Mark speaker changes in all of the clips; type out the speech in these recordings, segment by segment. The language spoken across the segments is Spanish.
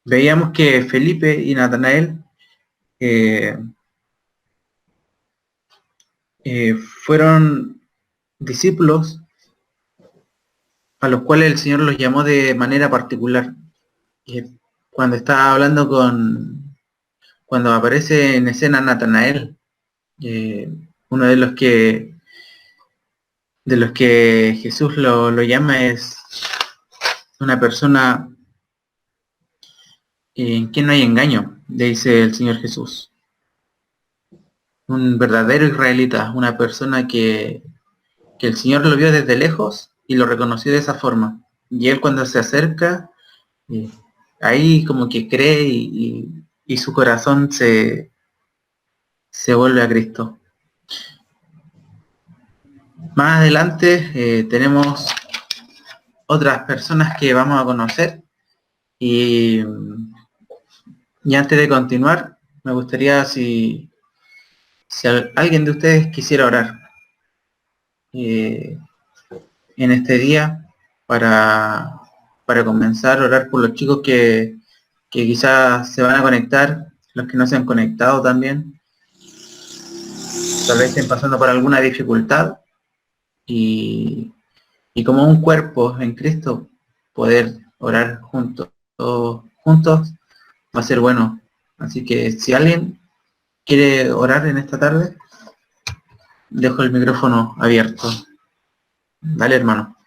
Speaker 1: veíamos que Felipe y Natanael fueron discípulos a los cuales el Señor los llamó de manera particular. Cuando estaba hablando cuando aparece en escena Natanael, uno de los que Jesús lo llama es una persona en quien no hay engaño, dice el Señor Jesús. Un verdadero israelita, una persona que el Señor lo vio desde lejos y lo reconoció de esa forma. Y él cuando se acerca, ahí como que cree y su corazón se vuelve a Cristo. Más adelante tenemos otras personas que vamos a conocer y antes de continuar me gustaría si alguien de ustedes quisiera orar en este día para comenzar a orar por los chicos que quizás se van a conectar, los que no se han conectado también, tal vez estén pasando por alguna dificultad y como un cuerpo en Cristo poder orar juntos, todos juntos va a ser bueno. Así que si alguien quiere orar en esta tarde, dejo el micrófono abierto. Dale, hermano.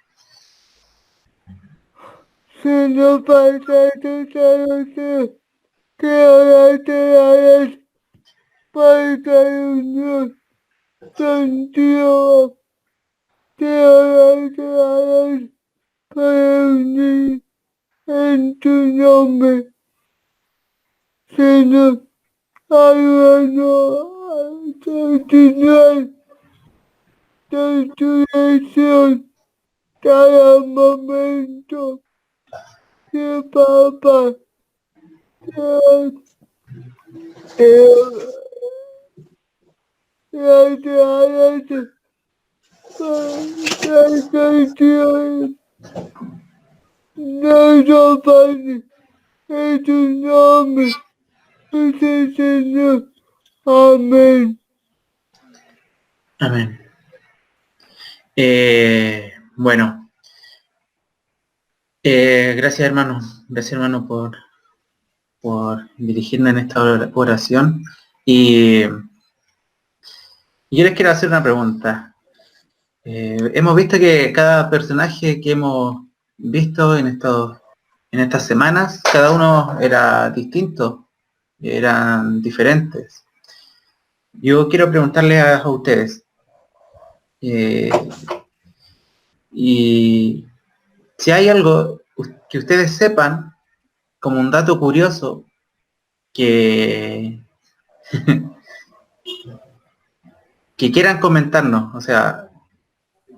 Speaker 2: Señor Padre, que ahora te hagas para reunión contigo, que ahora te hagas para unir en tu nombre. Señor, ayúdanos a continuar de tu dirección cada momento. Que papá, nuestro Padre, en tu nombre, Señor. Amén.
Speaker 1: Amén. Bueno, gracias hermano por dirigirme en esta oración y yo les quiero hacer una pregunta. Hemos visto que cada personaje que hemos visto en estas semanas, cada uno era distinto, eran diferentes. Yo quiero preguntarle a ustedes, y si hay algo que ustedes sepan, como un dato curioso, que que quieran comentarnos, o sea,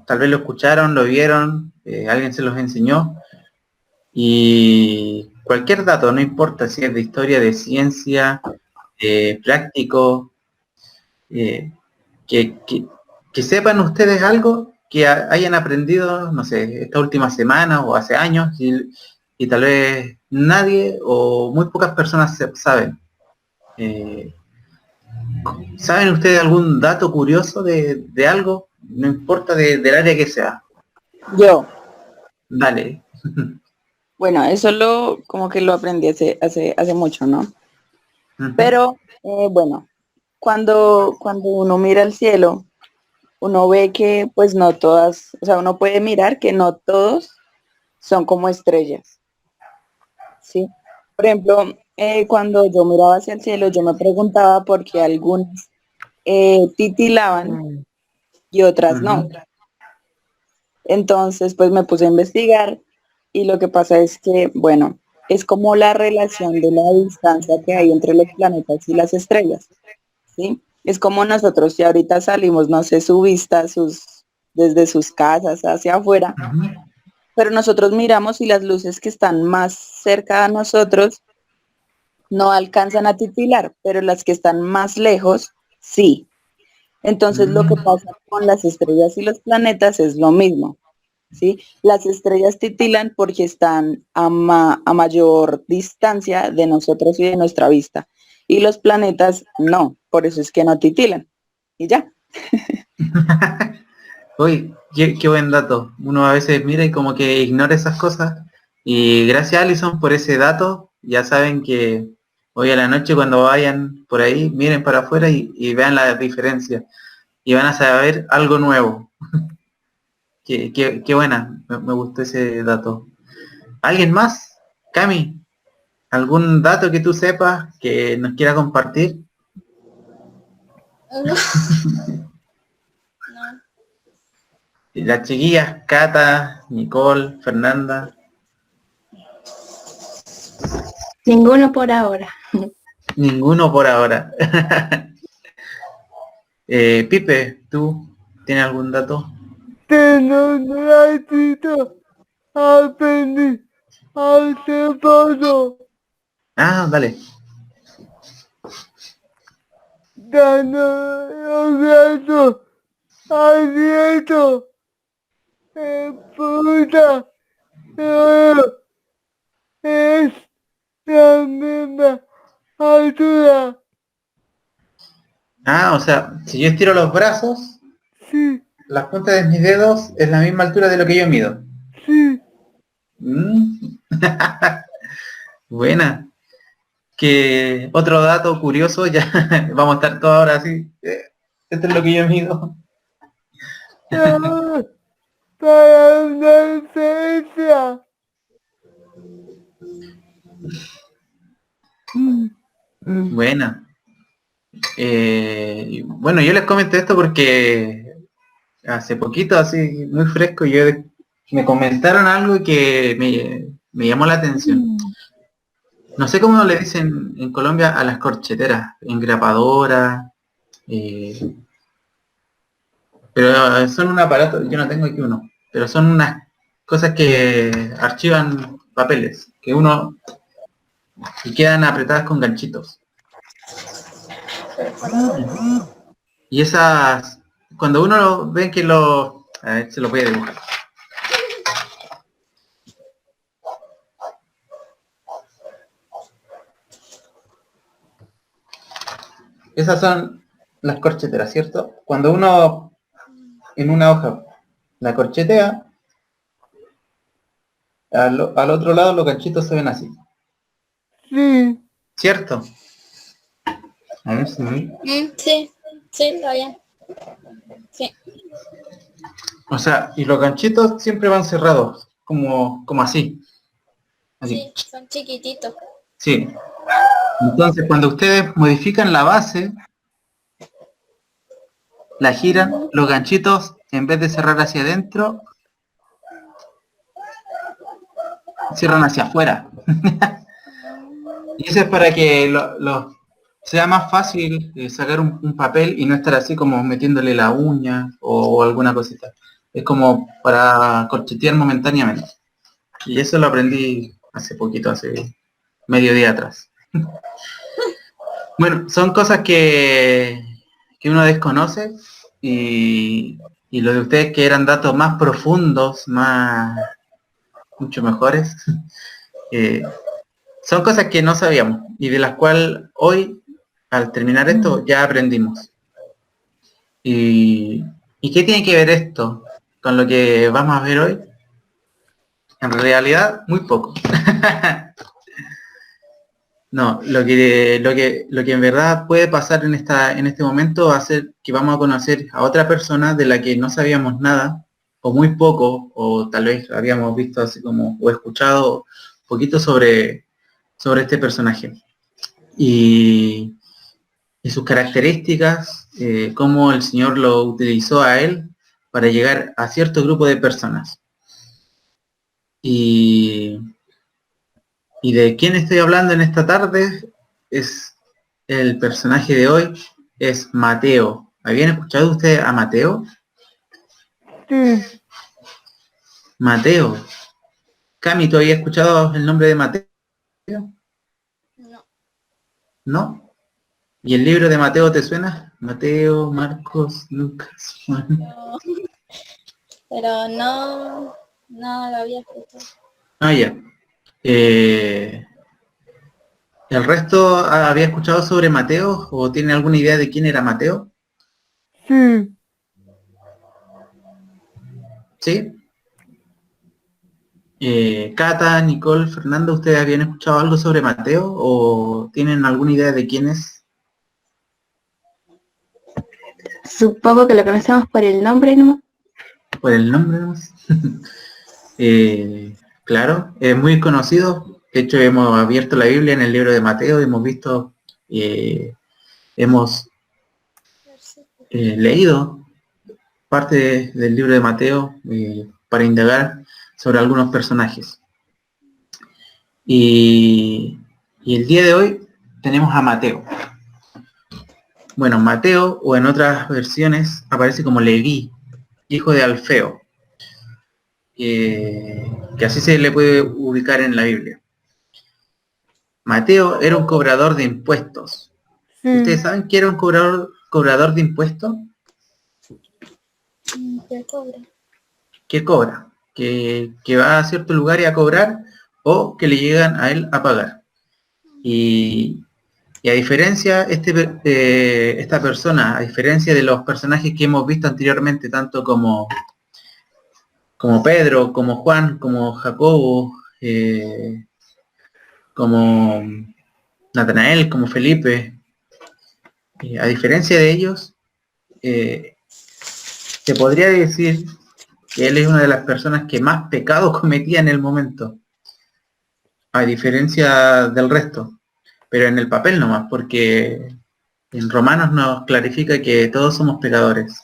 Speaker 1: tal vez lo escucharon, lo vieron, alguien se los enseñó, y cualquier dato, no importa si es de historia, de ciencia, práctico, que, que sepan ustedes algo que hayan aprendido, no sé, esta última semana o hace años, y tal vez nadie o muy pocas personas saben. ¿Saben ustedes algún dato curioso de algo? No importa del área que sea.
Speaker 3: Yo.
Speaker 1: Dale.
Speaker 3: Bueno, eso como que lo aprendí hace mucho, ¿no? Pero, bueno, cuando uno mira al cielo, uno ve que pues no todas, o sea, uno puede mirar que no todos son como estrellas, ¿sí? Por ejemplo, cuando yo miraba hacia el cielo, yo me preguntaba por qué algunas titilaban y otras no. Entonces, pues me puse a investigar y lo que pasa es que, bueno, es como la relación de la distancia que hay entre los planetas y las estrellas, ¿sí? Es como nosotros, si ahorita salimos, no sé, su vista, desde sus casas hacia afuera, pero nosotros miramos y las luces que están más cerca a nosotros no alcanzan a titilar, pero las que están más lejos, sí. Entonces lo que pasa con las estrellas y los planetas es lo mismo. ¿sí? Las estrellas titilan porque están a mayor distancia de nosotros y de nuestra vista. Y los planetas no, por eso es que no titilan. Y ya.
Speaker 1: Uy, qué buen dato. Uno a veces mira y como que ignora esas cosas. Y gracias Alison por ese dato. Ya saben que hoy a la noche cuando vayan por ahí, miren para afuera y vean la diferencia. Y van a saber algo nuevo. Qué buena, me gustó ese dato. ¿Alguien más? Cami, ¿algún dato que tú sepas que nos quiera compartir?
Speaker 4: No. No.
Speaker 1: Las chiquillas, Cata, Nicole, Fernanda.
Speaker 4: Ninguno por ahora.
Speaker 1: Ninguno por ahora. Pipe, ¿tú tienes algún dato?
Speaker 2: Tengo un ratito aprendí hace poco,
Speaker 1: Ah, dale.
Speaker 2: dando los brazos abiertos, puta, pero es la misma altura,
Speaker 1: Ah, o sea, si yo estiro los brazos,
Speaker 2: sí,
Speaker 1: las puntas de mis dedos es la misma altura de lo que yo mido.
Speaker 2: sí,
Speaker 1: Mm. Buena. Que otro dato curioso, ya vamos a estar todos ahora así. Esto es lo que yo mido.
Speaker 2: ah, para una ciencia.
Speaker 1: Buena. Bueno, yo les comento esto porque hace poquito, así muy fresco, me comentaron algo que me llamó la atención. No sé cómo le dicen en Colombia a las corcheteras, engrapadora, pero son un aparato, yo no tengo aquí uno, pero son unas cosas que archivan papeles, que uno y quedan apretadas con ganchitos. Y esas, cuando uno ve que a ver, se lo voy a dibujar. Esas son las corcheteras, ¿cierto? Cuando uno en una hoja la corchetea, al otro lado los ganchitos se ven así,
Speaker 2: Sí,
Speaker 1: ¿cierto? A ver si me...
Speaker 4: Sí, sí, está bien. Sí,
Speaker 1: O sea, y los ganchitos siempre van cerrados, como así. Así.
Speaker 4: sí, son chiquititos.
Speaker 1: Sí. Entonces, cuando ustedes modifican la base, la giran, los ganchitos, en vez de cerrar hacia adentro, cierran hacia afuera. Y eso es para que sea más fácil sacar un papel y no estar así como metiéndole la uña o alguna cosita. Es como para corchetear momentáneamente. Y eso lo aprendí hace poquito, hace medio día atrás. Bueno, son cosas que uno desconoce y lo de ustedes que eran datos más profundos, mucho mejores, eh, son cosas que no sabíamos y de las cuales hoy, al terminar esto, ya aprendimos. ¿Y, ¿y qué tiene que ver esto con lo que vamos a ver hoy? En realidad, muy poco. No, lo que en verdad puede pasar en este momento va a ser que vamos a conocer a otra persona de la que no sabíamos nada, o muy poco, o tal vez habíamos visto así como, o escuchado poquito sobre este personaje. Y sus características, cómo el Señor lo utilizó a él para llegar a cierto grupo de personas. Y ¿Y de quién estoy hablando en esta tarde? Es el personaje de hoy, es Mateo. ¿Habían escuchado ustedes a Mateo?
Speaker 2: sí,
Speaker 1: Mateo. Cami, ¿tú habías escuchado el nombre de Mateo?
Speaker 4: No,
Speaker 1: ¿No? ¿Y el libro de Mateo te suena? Mateo, Marcos, Lucas, Juan.
Speaker 4: no. pero no lo había escuchado.
Speaker 1: Ah, ya. ¿El resto había escuchado sobre Mateo o tiene alguna idea de quién era Mateo?
Speaker 2: sí,
Speaker 1: ¿Sí? Cata, Nicole, Fernando, ¿ustedes habían escuchado algo sobre Mateo o tienen alguna idea de quién es?
Speaker 5: Supongo que lo conocemos por el nombre, ¿no?
Speaker 1: Por el nombre nomás. Claro, es muy conocido. De hecho, hemos abierto la Biblia en el libro de Mateo, hemos visto, hemos leído parte del libro de Mateo para indagar sobre algunos personajes. Y el día de hoy tenemos a Mateo. Bueno, Mateo, o en otras versiones, aparece como Leví, hijo de Alfeo, que así se le puede ubicar en la Biblia. Mateo era un cobrador de impuestos.
Speaker 2: sí,
Speaker 1: ¿Ustedes saben qué era un cobrador de impuestos?
Speaker 4: ¿Qué cobra?
Speaker 1: ¿Qué cobra? Que va a cierto lugar y a cobrar o que le llegan a él a pagar. Y a diferencia, esta persona, a diferencia de los personajes que hemos visto anteriormente, tanto como Pedro, como Juan, como Jacobo, como Natanael, como Felipe, a diferencia de ellos, se podría decir que él es una de las personas que más pecado cometía en el momento, a diferencia del resto, pero en el papel nomás, porque en Romanos nos clarifica que todos somos pecadores.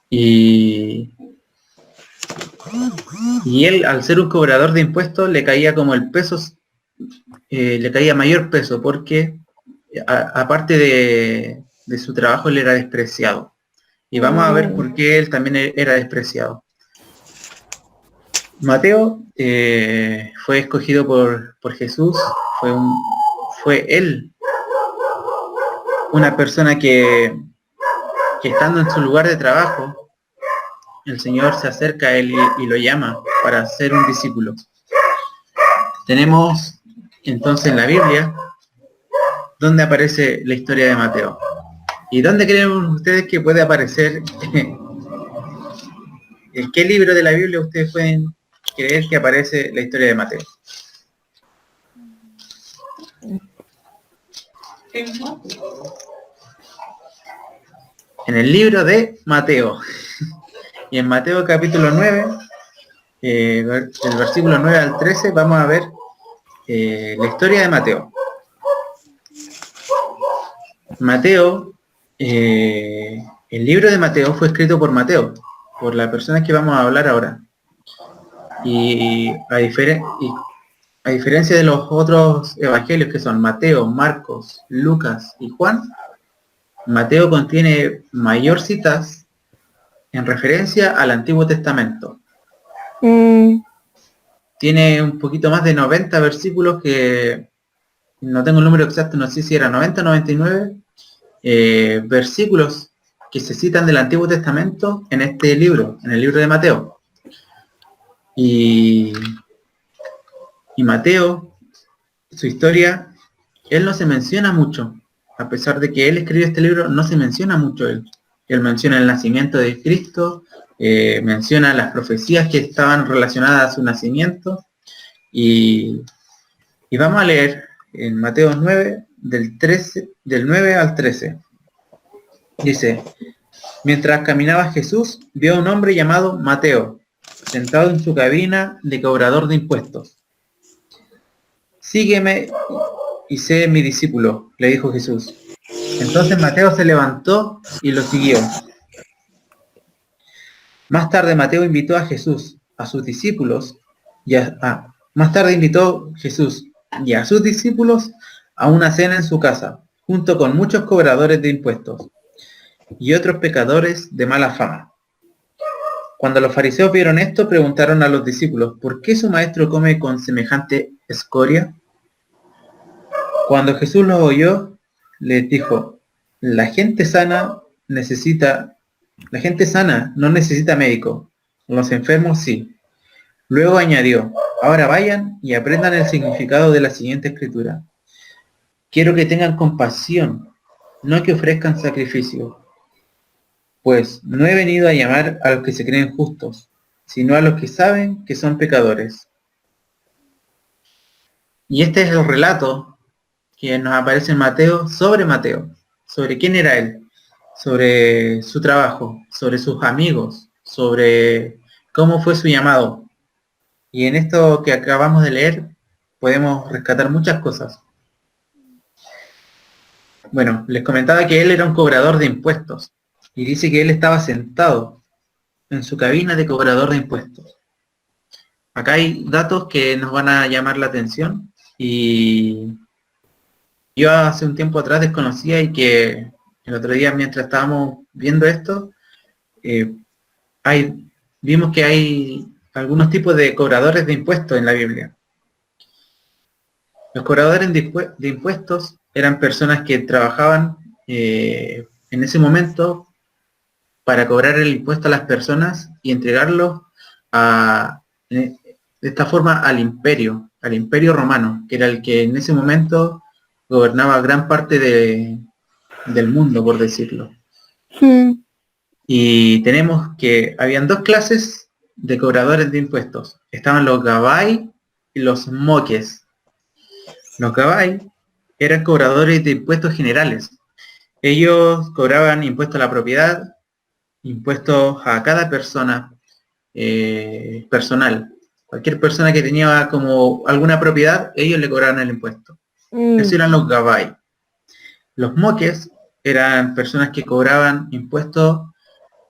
Speaker 1: Y él, al ser un cobrador de impuestos, le caía como el peso, le caía mayor peso, porque aparte de su trabajo, él era despreciado. Y vamos a ver por qué él también era despreciado. Mateo fue escogido por Jesús, fue él una persona que estando en su lugar de trabajo, el Señor se acerca a él y lo llama para ser un discípulo. Tenemos entonces en la Biblia donde aparece la historia de Mateo. ¿Y dónde creen ustedes que puede aparecer? ¿En qué libro de la Biblia ustedes pueden creer que aparece la historia de Mateo? En el libro de Mateo. Y en Mateo capítulo 9, del versículo 9 al 13, vamos a ver la historia de Mateo. Mateo, el libro de Mateo fue escrito por Mateo, por la persona que vamos a hablar ahora. Y a diferencia de los otros evangelios que son Mateo, Marcos, Lucas y Juan, Mateo contiene mayor citas en referencia al Antiguo Testamento. Tiene un poquito más de 90 versículos que no tengo el número exacto, no sé si era 90 o 99 versículos que se citan del Antiguo Testamento en este libro, en el libro de Mateo. Y Mateo, su historia, él no se menciona mucho. A pesar de que él escribió este libro, no se menciona mucho él. Él menciona el nacimiento de Cristo, menciona las profecías que estaban relacionadas a su nacimiento. Y vamos a leer en Mateo 9, del 9 al 13. Dice: mientras caminaba Jesús, vio a un hombre llamado Mateo, sentado en su cabina de cobrador de impuestos. Sígueme y sé mi discípulo, le dijo Jesús. Entonces Mateo se levantó y lo siguió. Más tarde Mateo invitó a Jesús, a sus discípulos, más tarde invitó Jesús y a sus discípulos a una cena en su casa, junto con muchos cobradores de impuestos y otros pecadores de mala fama. Cuando los fariseos vieron esto, preguntaron a los discípulos: ¿por qué su maestro come con semejante escoria? Cuando Jesús los oyó, les dijo: la gente sana necesita La gente sana no necesita médico, los enfermos sí. Luego añadió, ahora vayan y aprendan el significado de la siguiente escritura. Quiero que tengan compasión, no que ofrezcan sacrificio, pues no he venido a llamar a los que se creen justos, sino a los que saben que son pecadores. Y este es el relato que nos aparece en Mateo, sobre quién era él, sobre su trabajo, sobre sus amigos, sobre cómo fue su llamado. Y en esto que acabamos de leer podemos rescatar muchas cosas. Bueno, les comentaba que él era un cobrador de impuestos y dice que él estaba sentado en su cabina de cobrador de impuestos. Acá hay datos que nos van a llamar la atención y yo hace un tiempo atrás desconocía y que el otro día mientras estábamos viendo esto, eh, vimos que hay algunos tipos de cobradores de impuestos en la Biblia. Los cobradores de impuestos eran personas que trabajaban en ese momento para cobrar el impuesto a las personas y entregarlo de esta forma al imperio romano, que era el que en ese momento gobernaba gran parte del mundo, por decirlo.
Speaker 2: Sí.
Speaker 1: Y tenemos que habían dos clases de cobradores de impuestos. Estaban los gabai y los moques. Los gabai eran cobradores de impuestos generales. Ellos cobraban impuestos a la propiedad, impuestos a cada persona personal. Cualquier persona que tenía como alguna propiedad, ellos le cobraban el impuesto. Esos eran los gabai. Los moques eran personas que cobraban impuestos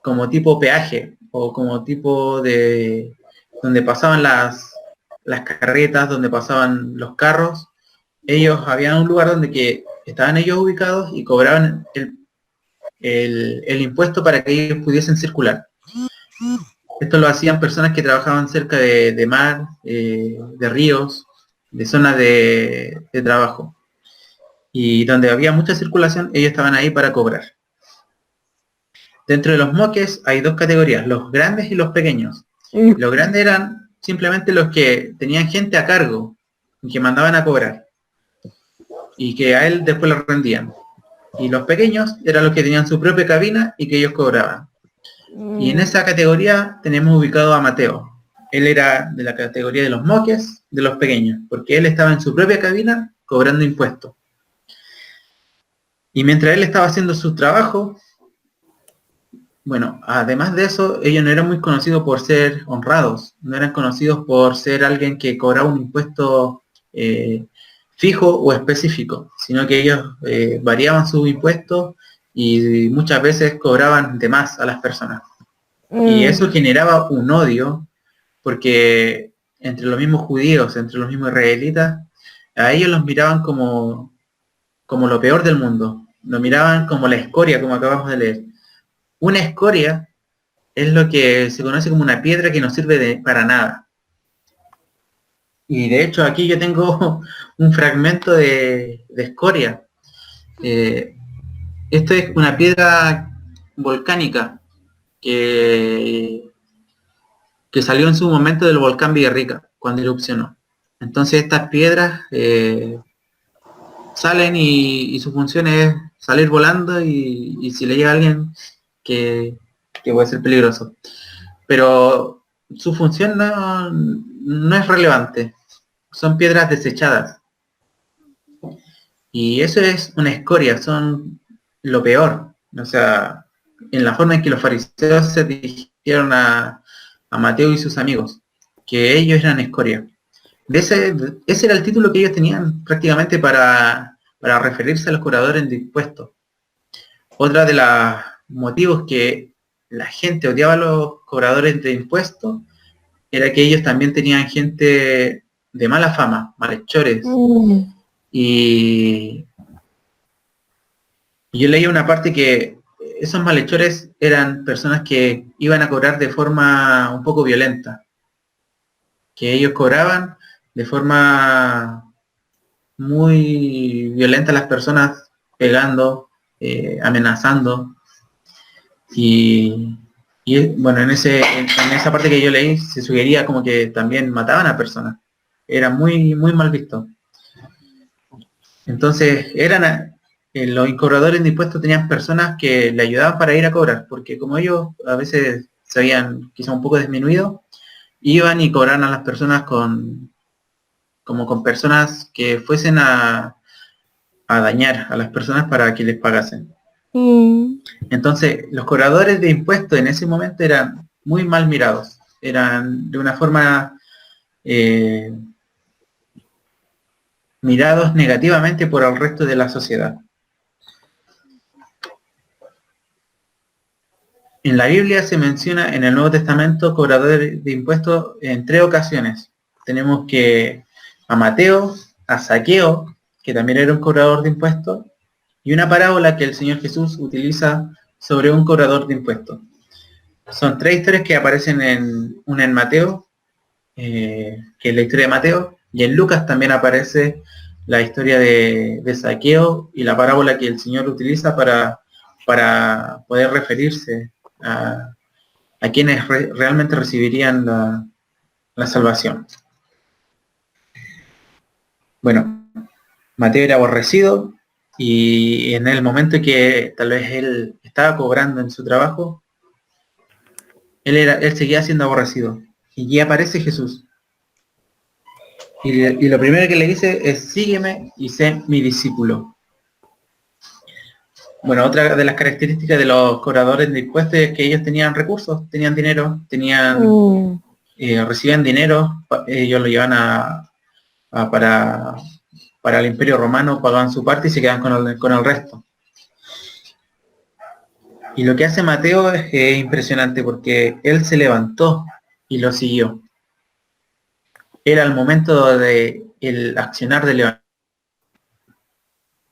Speaker 1: como tipo peaje o como tipo de donde pasaban las carretas, donde pasaban los carros. Ellos habían un lugar donde que estaban ellos ubicados y cobraban el impuesto para que ellos pudiesen circular. Esto lo hacían personas que trabajaban cerca de mar, de ríos, de zonas de trabajo. Y donde había mucha circulación, ellos estaban ahí para cobrar. Dentro de los moques hay dos categorías, los grandes y los pequeños. Los grandes eran simplemente los que tenían gente a cargo y que mandaban a cobrar. Y que a él después lo rendían. Y los pequeños eran los que tenían su propia cabina y que ellos cobraban. Y en esa categoría tenemos ubicado a Mateo. Él era de la categoría de los moques, de los pequeños, porque él estaba en su propia cabina cobrando impuestos. Y mientras él estaba haciendo su trabajo, bueno, además de eso, ellos no eran muy conocidos por ser honrados, no eran conocidos por ser alguien que cobraba un impuesto fijo o específico, sino que ellos variaban sus impuestos y muchas veces cobraban de más a las personas. Y eso generaba un odio, porque entre los mismos judíos, entre los mismos israelitas, a ellos los miraban como lo peor del mundo, lo miraban como la escoria, como acabamos de leer. Una escoria es lo que se conoce como una piedra que no sirve para nada. Y de hecho aquí yo tengo un fragmento de escoria. Esto es una piedra volcánica que salió en su momento del volcán Villarrica, cuando erupcionó. Entonces estas piedras salen y su función es salir volando y si le llega a alguien que puede ser peligroso. Pero su función no es relevante. Son piedras desechadas. Y eso es una escoria, son lo peor. O sea, en la forma en que los fariseos se dirigieron a Mateo y sus amigos, que ellos eran escoria. Ese era el título que ellos tenían prácticamente para referirse a los cobradores de impuestos. Otra de los motivos que la gente odiaba a los cobradores de impuestos era que ellos también tenían gente de mala fama, malhechores. Y yo leí una parte que esos malhechores eran personas que iban a cobrar de forma un poco violenta, que ellos cobraban de forma muy violenta a las personas, pegando, amenazando. Y, bueno, en esa parte que yo leí se sugería como que también mataban a personas. Era muy, muy mal visto. Entonces, los cobradores de impuestos tenían personas que le ayudaban para ir a cobrar, porque como ellos a veces se habían quizá un poco disminuido, iban y cobraban a las personas como con personas que fuesen a dañar a las personas para que les pagasen. Entonces, los cobradores de impuestos en ese momento eran muy mal mirados, eran de una forma mirados negativamente por el resto de la sociedad. En la Biblia se menciona en el Nuevo Testamento cobradores de impuestos en 3 ocasiones. Tenemos que a Mateo, a Zaqueo, que también era un cobrador de impuestos, y una parábola que el Señor Jesús utiliza sobre un cobrador de impuestos. Son 3 historias que aparecen una en Mateo, que es la historia de Mateo, y en Lucas también aparece la historia de Zaqueo y la parábola que el Señor utiliza para poder referirse a quienes realmente recibirían la salvación. Bueno, Mateo era aborrecido y en el momento que tal vez él estaba cobrando en su trabajo, él seguía siendo aborrecido. Y aparece Jesús. Y lo primero que le dice es: sígueme y sé mi discípulo. Bueno, otra de las características de los cobradores de impuestos es que ellos tenían recursos, tenían dinero, recibían dinero, ellos lo llevan para el Imperio Romano, pagaban su parte y se quedan con el resto. Y lo que hace Mateo es impresionante porque él se levantó y lo siguió. Era el momento de el accionar de levantar.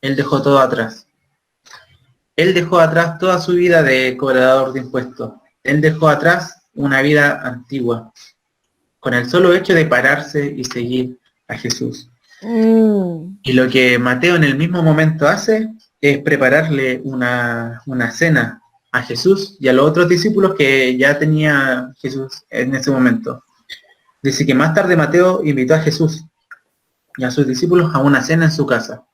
Speaker 1: Él dejó todo atrás. Él dejó atrás toda su vida de cobrador de impuestos. Él dejó atrás una vida antigua, con el solo hecho de pararse y seguir a Jesús. Y lo que Mateo en el mismo momento hace es prepararle una cena a Jesús y a los otros discípulos que ya tenía Jesús en ese momento. Dice que más tarde Mateo invitó a Jesús y a sus discípulos a una cena en su casa.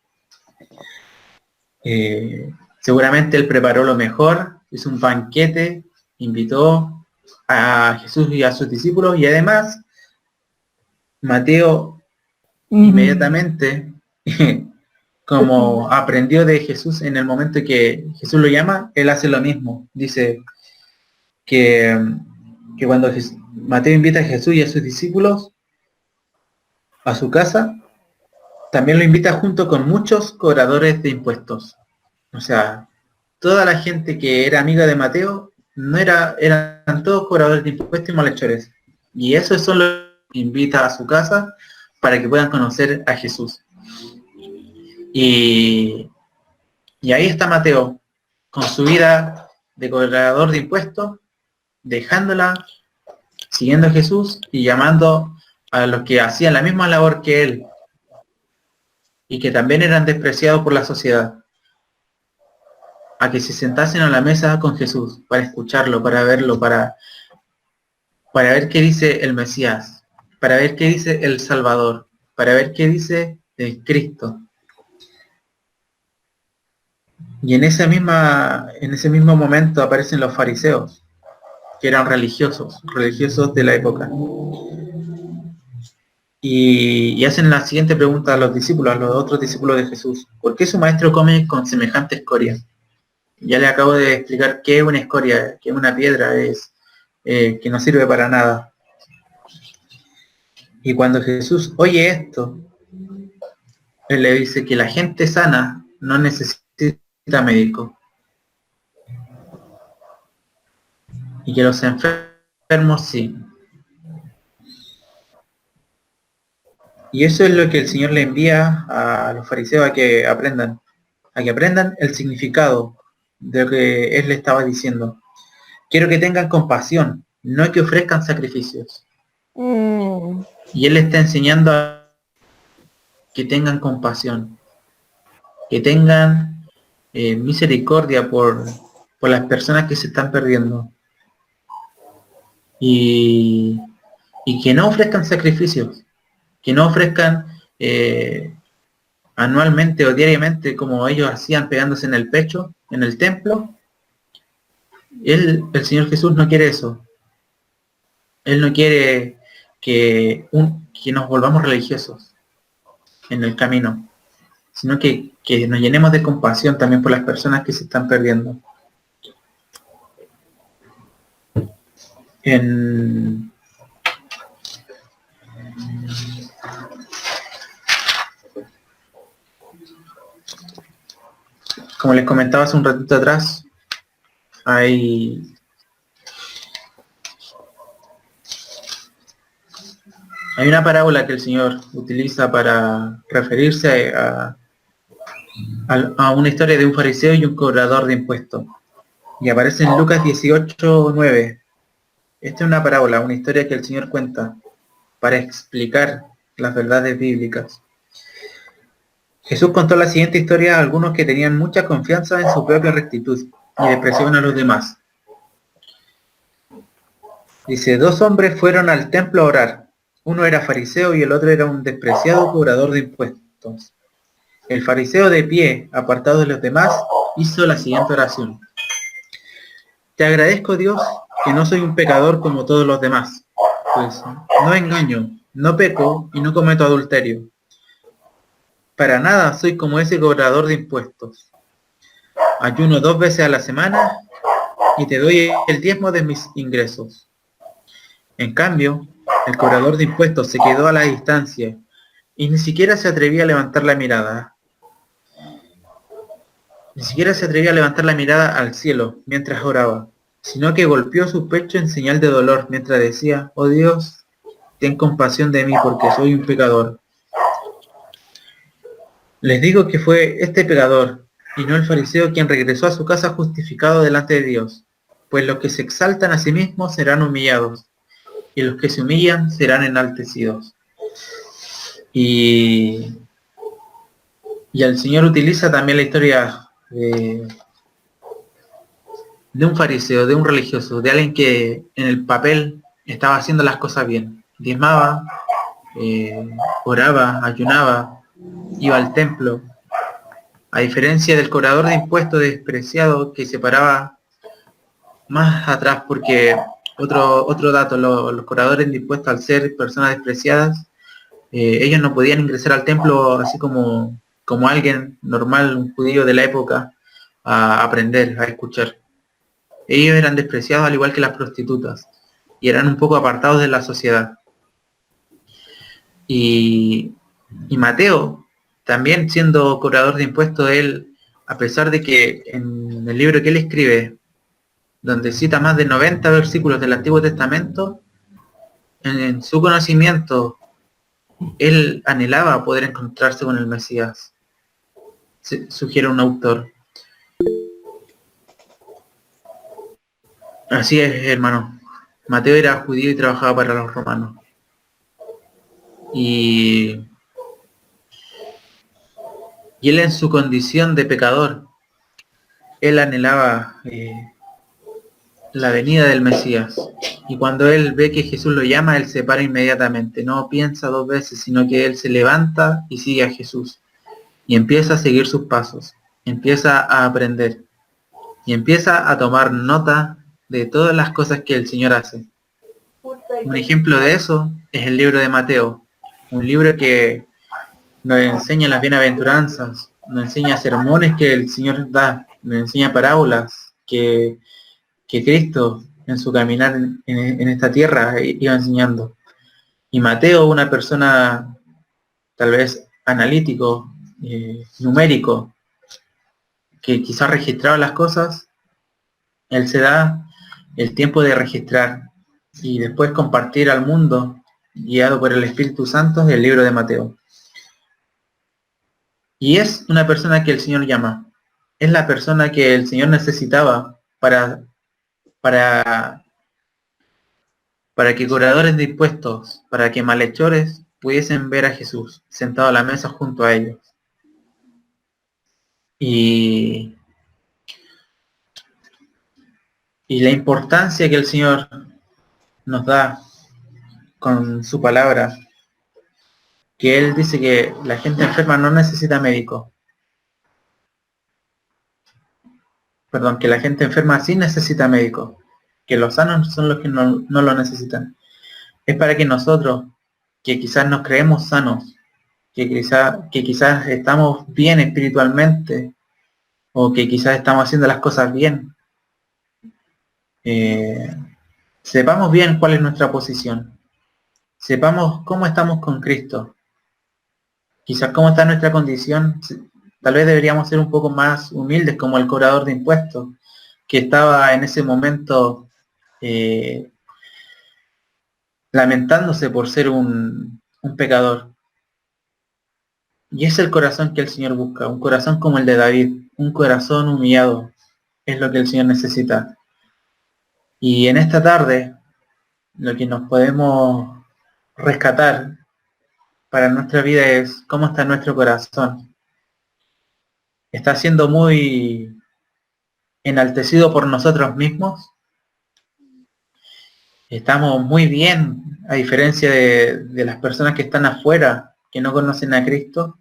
Speaker 1: Seguramente él preparó lo mejor, hizo un banquete, invitó a Jesús y a sus discípulos, y además Mateo inmediatamente, como aprendió de Jesús en el momento que Jesús lo llama, él hace lo mismo. Dice que cuando Mateo invita a Jesús y a sus discípulos a su casa, también lo invita junto con muchos cobradores de impuestos. O sea, toda la gente que era amiga de Mateo eran todos cobradores de impuestos y malhechores. Y eso es solo que invita a su casa para que puedan conocer a Jesús. Y ahí está Mateo, con su vida de cobrador de impuestos, dejándola, siguiendo a Jesús y llamando a los que hacían la misma labor que él y que también eran despreciados por la sociedad, a que se sentasen a la mesa con Jesús para escucharlo, para verlo, para ver qué dice el Mesías, para ver qué dice el Salvador, para ver qué dice el Cristo. Y en ese mismo momento aparecen los fariseos, que eran religiosos de la época. Y hacen la siguiente pregunta a los discípulos, a los otros discípulos de Jesús: ¿por qué su maestro come con semejante escoria? Ya le acabo de explicar qué es una escoria, qué es una piedra, que no sirve para nada. Y cuando Jesús oye esto, él le dice que la gente sana no necesita médico, y que los enfermos sí. Y eso es lo que el Señor le envía a los fariseos a que aprendan el significado de lo que Él le estaba diciendo. Quiero que tengan compasión, no que ofrezcan sacrificios. Y Él le está enseñando a que tengan compasión, que tengan misericordia por por las personas que se están perdiendo. Y que no ofrezcan sacrificios, que no ofrezcan anualmente o diariamente como ellos hacían pegándose en el pecho, en el templo. El Señor Jesús no quiere eso. Él no quiere que nos volvamos religiosos en el camino, sino que nos llenemos de compasión también por las personas que se están perdiendo. Como les comentaba hace un ratito atrás, hay una parábola que el Señor utiliza para referirse a una historia de un fariseo y un cobrador de impuestos. Y aparece en Lucas 18:9. Esta es una parábola, una historia que el Señor cuenta para explicar las verdades bíblicas. Jesús contó la siguiente historia a algunos que tenían mucha confianza en su propia rectitud y despreciaban a los demás. Dice, 2 hombres fueron al templo a orar. Uno era fariseo y el otro era un despreciado cobrador de impuestos. El fariseo, de pie, apartado de los demás, hizo la siguiente oración. Te agradezco, Dios, que no soy un pecador como todos los demás, pues no engaño, no peco y no cometo adulterio. Para nada soy como ese cobrador de impuestos. Ayuno 2 veces a la semana y te doy el diezmo de mis ingresos. En cambio, el cobrador de impuestos se quedó a la distancia y ni siquiera se atrevía a levantar la mirada. Ni siquiera se atrevía a levantar la mirada al cielo mientras oraba, sino que golpeó su pecho en señal de dolor mientras decía, oh Dios, ten compasión de mí porque soy un pecador. Les digo que fue este pecador, y no el fariseo, quien regresó a su casa justificado delante de Dios, pues los que se exaltan a sí mismos serán humillados, y los que se humillan serán enaltecidos. Y el Señor utiliza también la historia de un fariseo, de un religioso, de alguien que en el papel estaba haciendo las cosas bien. Diezmaba, oraba, ayunaba, iba al templo. A diferencia del cobrador de impuestos despreciado que se paraba más atrás, porque otro dato, los cobradores de impuestos, al ser personas despreciadas, ellos no podían ingresar al templo así como alguien normal, un judío de la época, a aprender, a escuchar. Ellos eran despreciados al igual que las prostitutas y eran un poco apartados de la sociedad. Y Mateo, también siendo cobrador de impuestos, él, a pesar de que en el libro que él escribe, donde cita más de 90 versículos del Antiguo Testamento, en su conocimiento, él anhelaba poder encontrarse con el Mesías, sugiere un autor. Así es, hermano. Mateo era judío y trabajaba para los romanos. Y él, en su condición de pecador, él anhelaba la venida del Mesías. Y cuando él ve que Jesús lo llama, él se para inmediatamente. No piensa 2 veces, sino que él se levanta y sigue a Jesús. Y empieza a seguir sus pasos. Empieza a aprender. Y empieza a tomar nota de todas las cosas que el Señor hace. Un ejemplo de eso es el libro de Mateo. Un libro que nos enseña las bienaventuranzas, nos enseña sermones que el Señor da, nos enseña parábolas que Cristo en su caminar en esta tierra iba enseñando. Y Mateo, una persona tal vez analítico, numérico, que quizás registraba las cosas, él se da el tiempo de registrar y después compartir al mundo, guiado por el Espíritu Santo, el libro de Mateo. Y es una persona que el Señor llama. Es la persona que el Señor necesitaba para que cobradores de impuestos, para que malhechores pudiesen ver a Jesús sentado a la mesa junto a ellos. Y y la importancia que el Señor nos da con su palabra, que Él dice que la gente enferma no necesita médico. Perdón, que la gente enferma sí necesita médico, que los sanos son los que no lo necesitan. Es para que nosotros, que quizás nos creemos sanos, que quizás estamos bien espiritualmente, o que quizás estamos haciendo las cosas bien, sepamos bien cuál es nuestra posición, sepamos cómo estamos con Cristo, quizás cómo está nuestra condición. Tal vez deberíamos ser un poco más humildes como el cobrador de impuestos, que estaba en ese momento lamentándose por ser un pecador. Y es el corazón que el Señor busca, un corazón como el de David, un corazón humillado, es lo que el Señor necesita. Y en esta tarde, lo que nos podemos rescatar para nuestra vida es cómo está nuestro corazón. ¿Está siendo muy enaltecido por nosotros mismos? Estamos muy bien, a diferencia de las personas que están afuera, que no conocen a Cristo.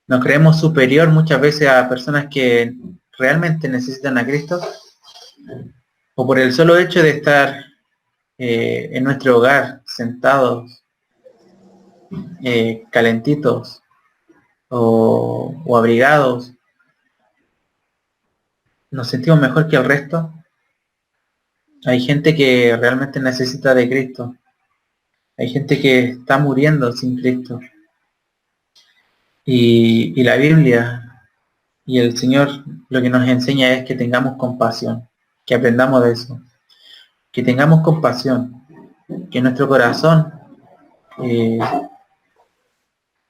Speaker 1: Nos creemos superior muchas veces a personas que realmente necesitan a Cristo, o por el solo hecho de estar en nuestro hogar, sentados, calentitos o abrigados, nos sentimos mejor que el resto. Hay gente que realmente necesita de Cristo. Hay gente que está muriendo sin Cristo. Y la Biblia y el Señor lo que nos enseña es que tengamos compasión, que aprendamos de eso, que tengamos compasión, que nuestro corazón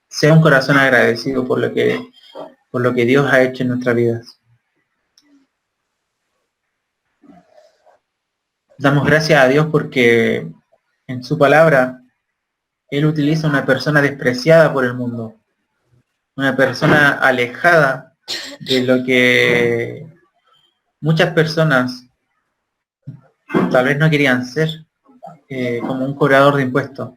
Speaker 1: sea un corazón agradecido por lo que Dios ha hecho en nuestras vidas. Damos gracias a Dios porque en su palabra Él utiliza una persona despreciada por el mundo, una persona alejada de lo que muchas personas tal vez no querían ser, como un cobrador de impuestos.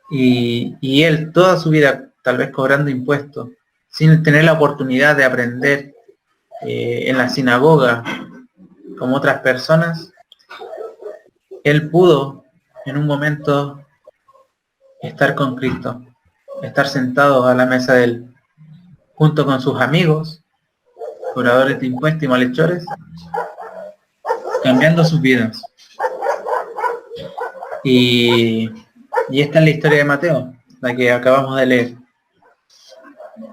Speaker 1: Y él toda su vida tal vez cobrando impuestos, sin tener la oportunidad de aprender en la sinagoga como otras personas, él pudo en un momento estar con Cristo, estar sentado a la mesa de él, junto con sus amigos, cobradores de impuestos y malhechores, cambiando sus vidas. Y esta es la historia de Mateo, la que acabamos de leer.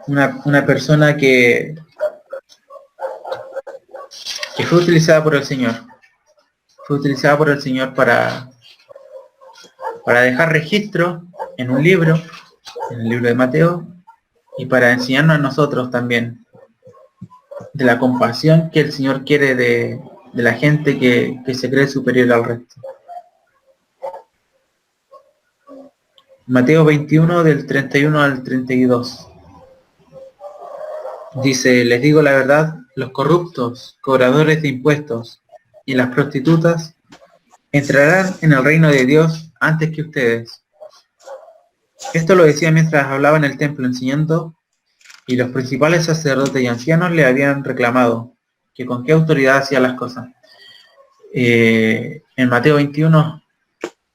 Speaker 1: Una persona que fue utilizada por el Señor. Fue utilizada por el Señor para dejar registro en un libro, en el libro de Mateo, y para enseñarnos a nosotros también de la compasión que el Señor quiere de la gente que se cree superior al resto. Mateo 21 del 31 al 32. Dice, les digo la verdad, los corruptos, cobradores de impuestos y las prostitutas entrarán en el reino de Dios antes que ustedes. Esto lo decía mientras hablaba en el templo enseñando, y los principales sacerdotes y ancianos le habían reclamado que con qué autoridad hacía las cosas. En Mateo 21,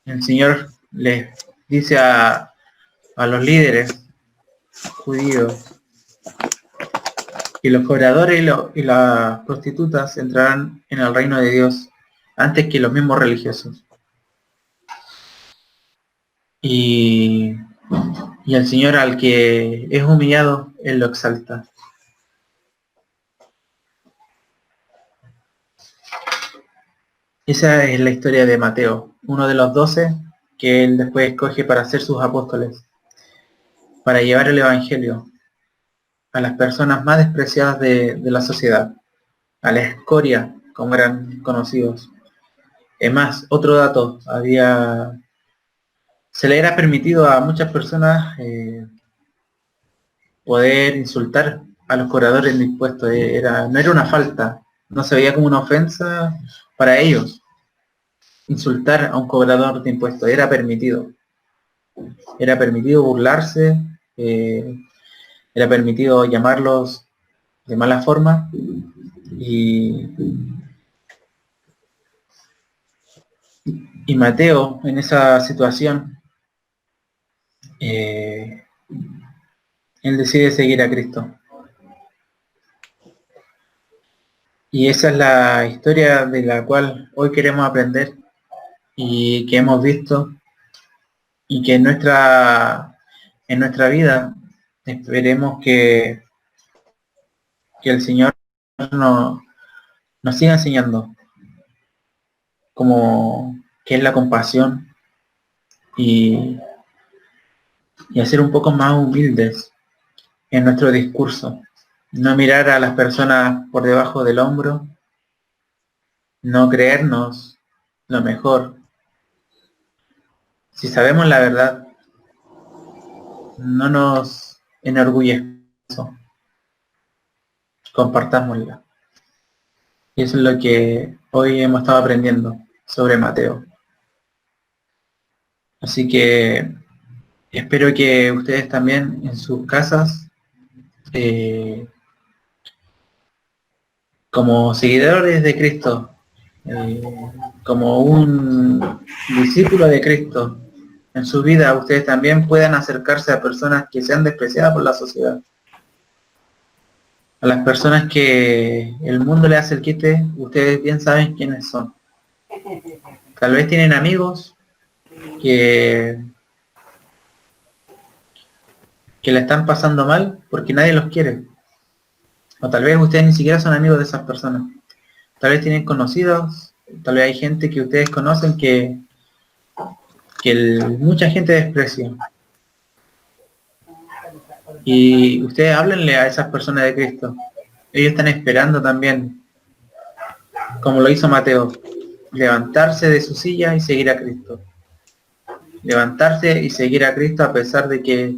Speaker 1: el Señor les dice a los líderes judíos que los cobradores y las prostitutas entrarán en el reino de Dios antes que los mismos religiosos. Y el Señor al que es humillado, Él lo exalta. Esa es la historia de Mateo, uno de los 12 que Él después escoge para ser sus apóstoles, para llevar el Evangelio a las personas más despreciadas de la sociedad, a la escoria, como eran conocidos. Es más, otro dato, se le era permitido a muchas personas poder insultar a los cobradores de impuestos. No era una falta, no se veía como una ofensa para ellos. Insultar a un cobrador de impuestos era permitido. Era permitido burlarse, era permitido llamarlos de mala forma y Mateo en esa situación, él decide seguir a Cristo. Y esa es la historia de la cual hoy queremos aprender y que hemos visto y que en nuestra vida esperemos que el Señor nos siga enseñando como que es la compasión y hacer un poco más humildes en nuestro discurso. No mirar a las personas por debajo del hombro, no creernos lo mejor. Si sabemos la verdad, no nos enorgullezcamos, compartámosla. Y eso es lo que hoy hemos estado aprendiendo sobre Mateo. Así que espero que ustedes también en sus casas, como seguidores de Cristo, como un discípulo de Cristo, en su vida ustedes también puedan acercarse a personas que sean despreciadas por la sociedad. A las personas que el mundo le hace el quite, ustedes bien saben quiénes son. Tal vez tienen amigos que la están pasando mal porque nadie los quiere. O tal vez ustedes ni siquiera son amigos de esas personas. Tal vez tienen conocidos, tal vez hay gente que ustedes conocen que mucha gente desprecia. Y ustedes háblenle a esas personas de Cristo. Ellos están esperando también, como lo hizo Mateo, levantarse de su silla y seguir a Cristo. Levantarse y seguir a Cristo a pesar de que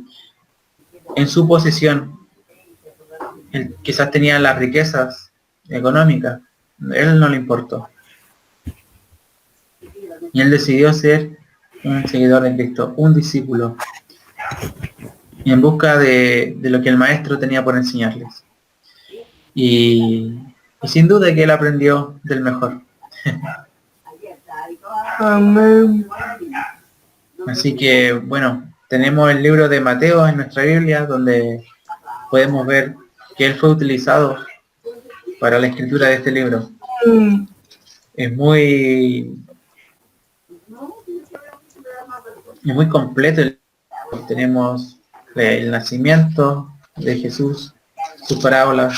Speaker 1: en su posición él quizás tenía las riquezas económicas, él no le importó. Y él decidió ser un seguidor de Cristo, un discípulo, y en busca de lo que el maestro tenía por enseñarles. Y sin duda que él aprendió del mejor.
Speaker 2: Amén.
Speaker 1: Así que, bueno, tenemos el libro de Mateo en nuestra Biblia, donde podemos ver que él fue utilizado para la escritura de este libro. Es muy completo. Tenemos el nacimiento de Jesús, sus parábolas,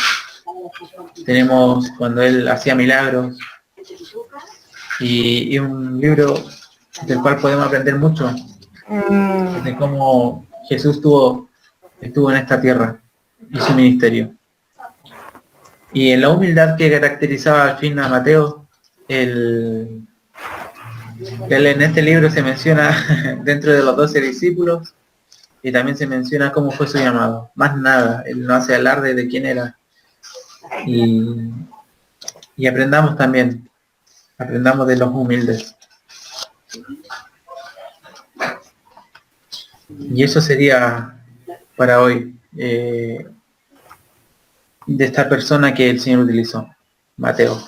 Speaker 1: tenemos cuando él hacía milagros, y un libro del cual podemos aprender mucho de cómo Jesús estuvo en esta tierra y su ministerio. Y en la humildad que caracterizaba al fin a Mateo, él en este libro se menciona dentro de los 12 discípulos, y también se menciona cómo fue su llamado. Más nada, él no hace alarde de quién era. Y aprendamos también, aprendamos de los humildes. Y eso sería para hoy, de esta persona que el Señor utilizó, Mateo,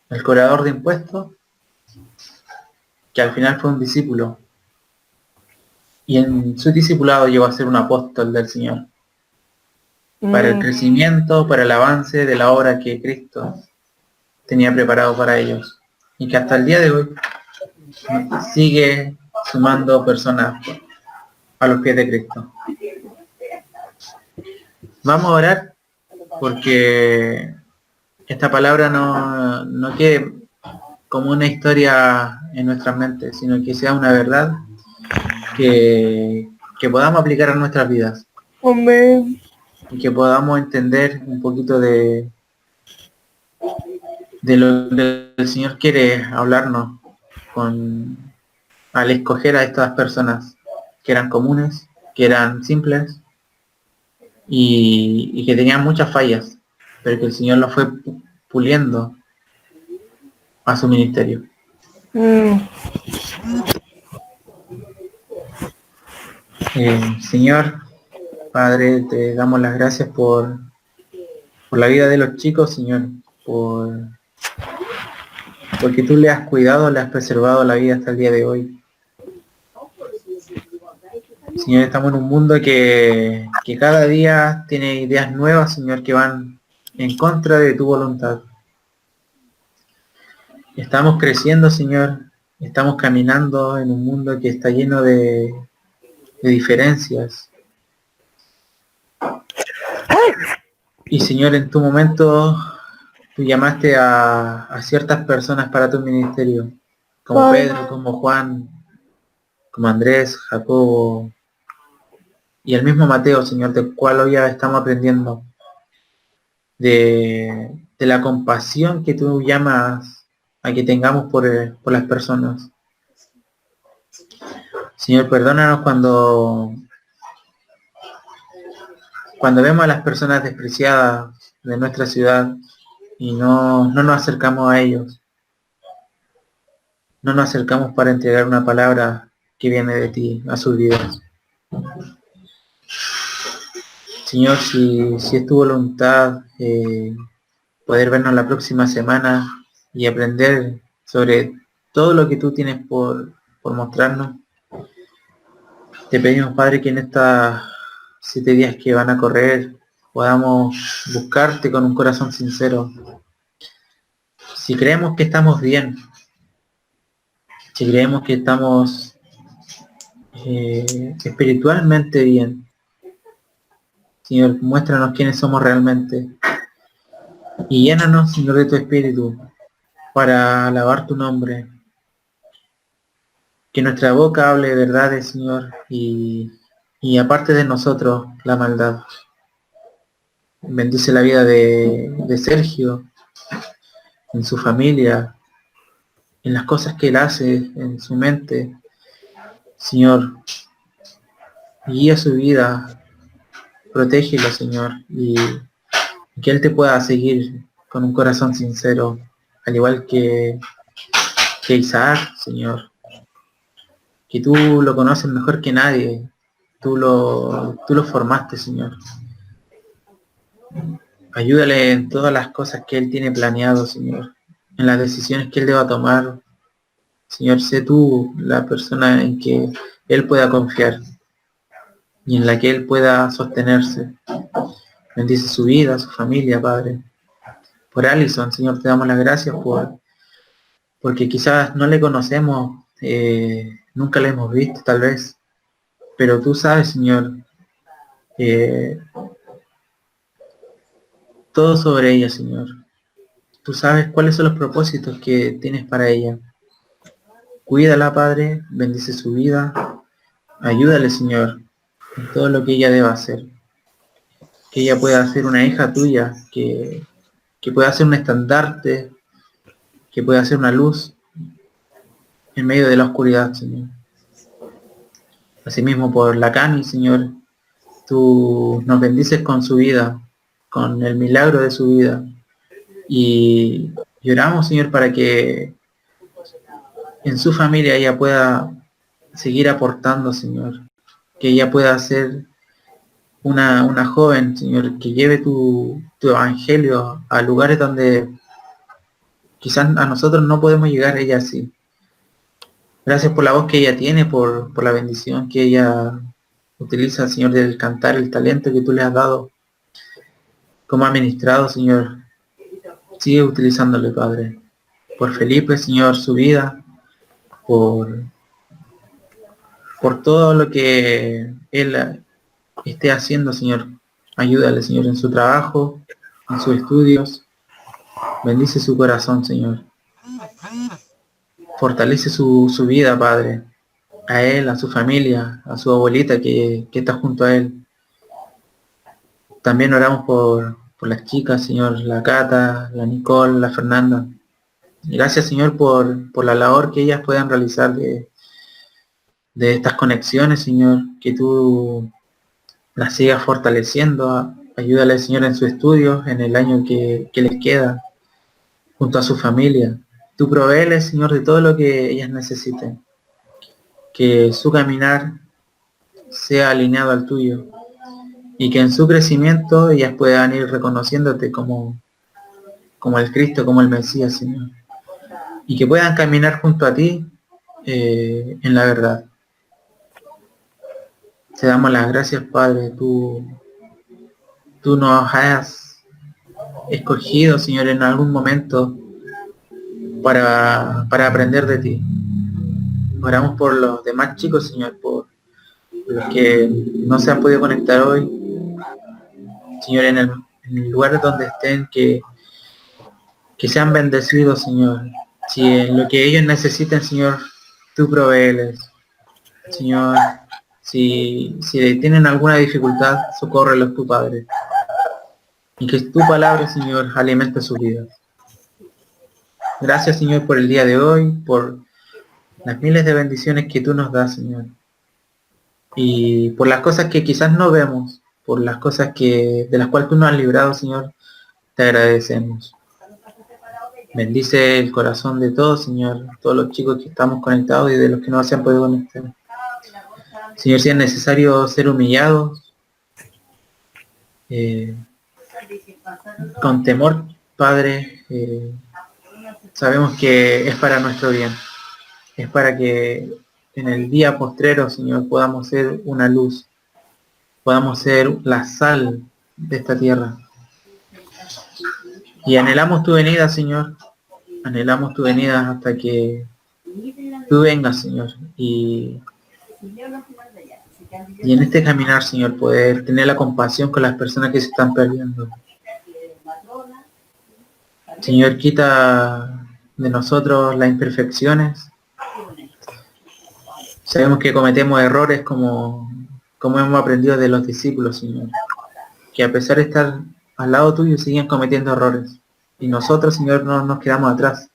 Speaker 1: el cobrador de impuestos, que al final fue un discípulo, y en su discipulado llegó a ser un apóstol del Señor, para el crecimiento, para el avance de la obra que Cristo tenía preparado para ellos, y que hasta el día de hoy sigue sumando personas a los pies de Cristo. Vamos a orar porque esta palabra no quede como una historia en nuestras mentes, sino que sea una verdad que podamos aplicar a nuestras vidas.
Speaker 2: Amén.
Speaker 1: Y que podamos entender un poquito de lo que el Señor quiere hablarnos al escoger a estas personas que eran comunes, que eran simples y que tenían muchas fallas, pero que el Señor los fue puliendo a su ministerio. Señor, Padre, te damos las gracias por la vida de los chicos, Señor, porque tú le has cuidado, le has preservado la vida hasta el día de hoy. Señor, estamos en un mundo que cada día tiene ideas nuevas, Señor, que van en contra de tu voluntad. Estamos creciendo, Señor, estamos caminando en un mundo que está lleno de diferencias. Y Señor, en tu momento, tú llamaste a ciertas personas para tu ministerio, como Pedro, como Juan, como Andrés, Jacobo, y el mismo Mateo, Señor, del cual hoy ya estamos aprendiendo de la compasión que tú llamas a que tengamos por las personas. Señor, perdónanos cuando vemos a las personas despreciadas de nuestra ciudad y no nos acercamos a ellos. No nos acercamos para entregar una palabra que viene de ti a sus vidas. Señor, si es tu voluntad poder vernos la próxima semana y aprender sobre todo lo que tú tienes por mostrarnos, te pedimos, Padre, que en estos 7 días que van a correr podamos buscarte con un corazón sincero. Si creemos que estamos bien, si creemos que estamos espiritualmente bien, Señor, muéstranos quiénes somos realmente y llénanos, Señor, de tu espíritu para alabar tu nombre. Que nuestra boca hable verdades, Señor, y aparte de nosotros la maldad. Bendice la vida de Sergio, en su familia, en las cosas que él hace, en su mente. Señor, guía su vida, protégelo, Señor, y que él te pueda seguir con un corazón sincero, al igual que Isaac, Señor, que tú lo conoces mejor que nadie, tú lo formaste, Señor. Ayúdale en todas las cosas que él tiene planeado, Señor, en las decisiones que él deba tomar. Señor, sé tú la persona en que él pueda confiar y en la que él pueda sostenerse. Bendice su vida, su familia, Padre. Por Alison, Señor, te damos las gracias porque quizás no le conocemos, nunca le hemos visto tal vez, pero tú sabes, Señor, todo sobre ella, Señor. Tú sabes cuáles son los propósitos que tienes para ella. Cuídala, Padre, bendice su vida, ayúdale, Señor, en todo lo que ella deba hacer. Que ella pueda ser una hija tuya, que pueda ser un estandarte, que pueda ser una luz en medio de la oscuridad, Señor. Asimismo por la Cami, Señor, tú nos bendices con su vida, con el milagro de su vida. Y oramos, Señor, para que en su familia ella pueda seguir aportando, Señor. Que ella pueda ser una joven, Señor, que lleve tu evangelio a lugares donde quizás a nosotros no podemos llegar, ella sí. Gracias por la voz que ella tiene, por la bendición que ella utiliza, Señor, del cantar, el talento que tú le has dado. Como ha ministrado, Señor. Sigue utilizándole, Padre. Por Felipe, Señor, su vida. Por todo lo que él esté haciendo, Señor. Ayúdale, Señor, en su trabajo, en sus estudios. Bendice su corazón, Señor. Fortalece su vida, Padre. A él, a su familia, a su abuelita que está junto a él. También oramos por las chicas, Señor, la Cata, la Nicole, la Fernanda. Gracias, Señor, por la labor que ellas puedan realizar de estas conexiones, Señor, que tú las sigas fortaleciendo. Ayúdale, Señor, en su estudio, en el año que les queda, junto a su familia. tú proveeles, Señor, de todo lo que ellas necesiten. Que su caminar sea alineado al tuyo y que en su crecimiento ellas puedan ir reconociéndote como el Cristo, como el Mesías, Señor. Y que puedan caminar junto a ti en la verdad. Te damos las gracias, Padre. Tú nos has escogido, Señor, en algún momento para aprender de ti. Oramos por los demás chicos, Señor, por los que no se han podido conectar hoy. Señor, en el lugar donde estén, que sean bendecidos, Señor. Si en lo que ellos necesiten, Señor, tú proveeles. Señor, si tienen alguna dificultad, socórrelos tu Padre. Y que tu palabra, Señor, alimente sus vidas. Gracias, Señor, por el día de hoy, por las miles de bendiciones que tú nos das, Señor. Y por las cosas que quizás no vemos, por las cosas de las cuales tú nos has librado, Señor, te agradecemos. Bendice el corazón de todos, Señor, todos los chicos que estamos conectados y de los que no se han podido conectar. Señor, si es necesario ser humillados, con temor, Padre, sabemos que es para nuestro bien. Es para que en el día postrero, Señor, podamos ser una luz, podamos ser la sal de esta tierra. Y anhelamos tu venida, Señor. Anhelamos tu venida hasta que tú vengas, Señor. Y en este caminar, Señor, poder tener la compasión con las personas que se están perdiendo. Señor, quita de nosotros las imperfecciones. Sabemos que cometemos errores como hemos aprendido de los discípulos, Señor. Que a pesar de estar al lado tuyo siguen cometiendo errores. Y nosotros, Señor, no nos quedamos atrás.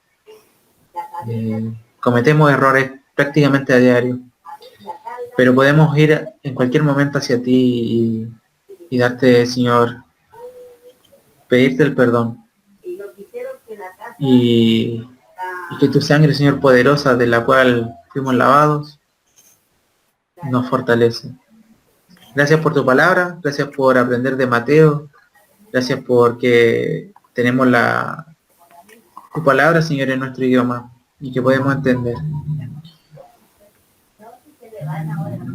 Speaker 1: Cometemos errores prácticamente a diario. Pero podemos ir en cualquier momento hacia ti y darte, Señor, pedirte el perdón. Y que tu sangre, Señor, poderosa, de la cual fuimos lavados, nos fortalece. Gracias por tu palabra, gracias por aprender de Mateo, gracias porque tenemos tu palabra, Señor, en nuestro idioma y que podemos entender.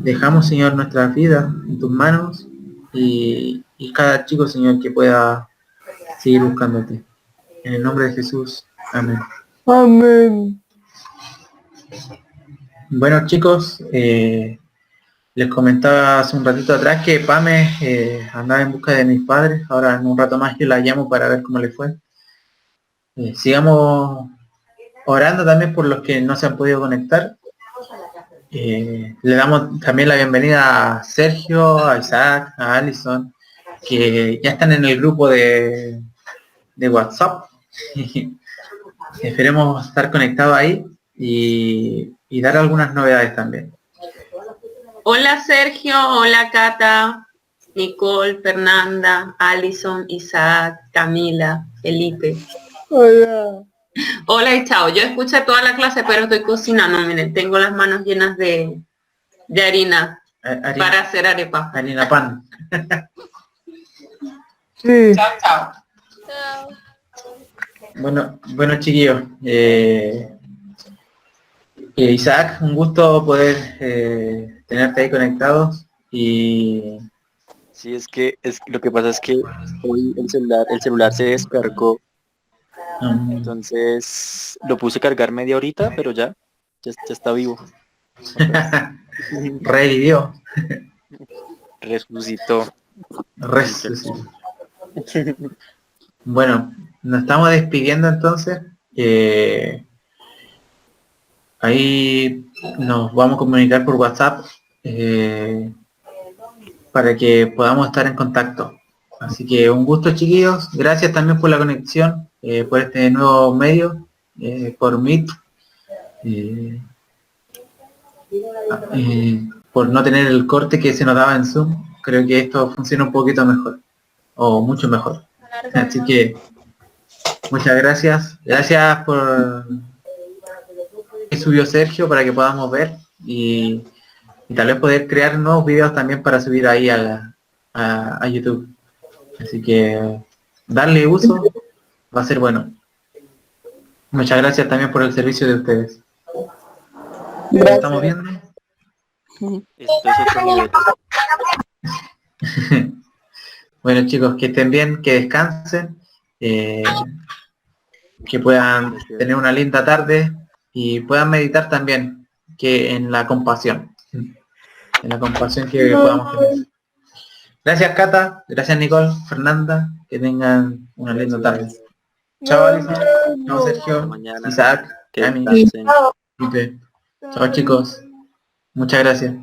Speaker 1: Dejamos, Señor, nuestras vidas en tus manos y cada chico, Señor, que pueda seguir buscándote. En el nombre de Jesús. Amén.
Speaker 2: Amén.
Speaker 1: Bueno, chicos, les comentaba hace un ratito atrás que Pame andaba en busca de mis padres. Ahora en un rato más yo la llamo para ver cómo le fue. Sigamos orando también por los que no se han podido conectar. Le damos también la bienvenida a Sergio, a Isaac, a Alison, que ya están en el grupo de WhatsApp. Esperemos estar conectados ahí y dar algunas novedades también.
Speaker 6: Hola Sergio, hola Cata, Nicole, Fernanda, Alison, Isaac, Camila, Felipe.
Speaker 2: Hola.
Speaker 6: Hola y chao. Yo escuché toda la clase, pero estoy cocinando. Miren, tengo las manos llenas de harina para hacer arepa.
Speaker 1: Harina pan.
Speaker 2: Sí.
Speaker 6: Chao, chao.
Speaker 4: Chao.
Speaker 1: Bueno chiquillos. Isaac, un gusto poder tenerte ahí conectados y
Speaker 7: Sí, lo que pasa es que hoy el celular se descargó, entonces lo puse a cargar media horita, pero ya está vivo.
Speaker 1: revivió.
Speaker 7: Resucitó.
Speaker 1: Bueno, nos estamos despidiendo entonces. Ahí nos vamos a comunicar por WhatsApp para que podamos estar en contacto. Así que un gusto, chiquillos. Gracias también por la conexión, por este nuevo medio, por Meet, por no tener el corte que se nos daba en Zoom. Creo que esto funciona un poquito mejor, o mucho mejor. Así que muchas gracias. Gracias subió Sergio para que podamos ver y tal vez poder crear nuevos videos también para subir ahí a YouTube. Así que darle uso va a ser bueno. Muchas gracias también por el servicio de ustedes. ¿Nos estamos viendo?
Speaker 7: Esto es otro nivel.
Speaker 1: Bueno chicos, que estén bien, que descansen, que puedan tener una linda tarde y puedan meditar también que en la compasión que podamos tener. Gracias Cata, gracias Nicole, Fernanda, que tengan una linda tarde. Chao Alison, chao Sergio,
Speaker 7: Mañana.
Speaker 1: Isaac,
Speaker 7: Que
Speaker 1: Cami,
Speaker 7: descansen.
Speaker 1: Pipe. Chao chicos, muchas gracias.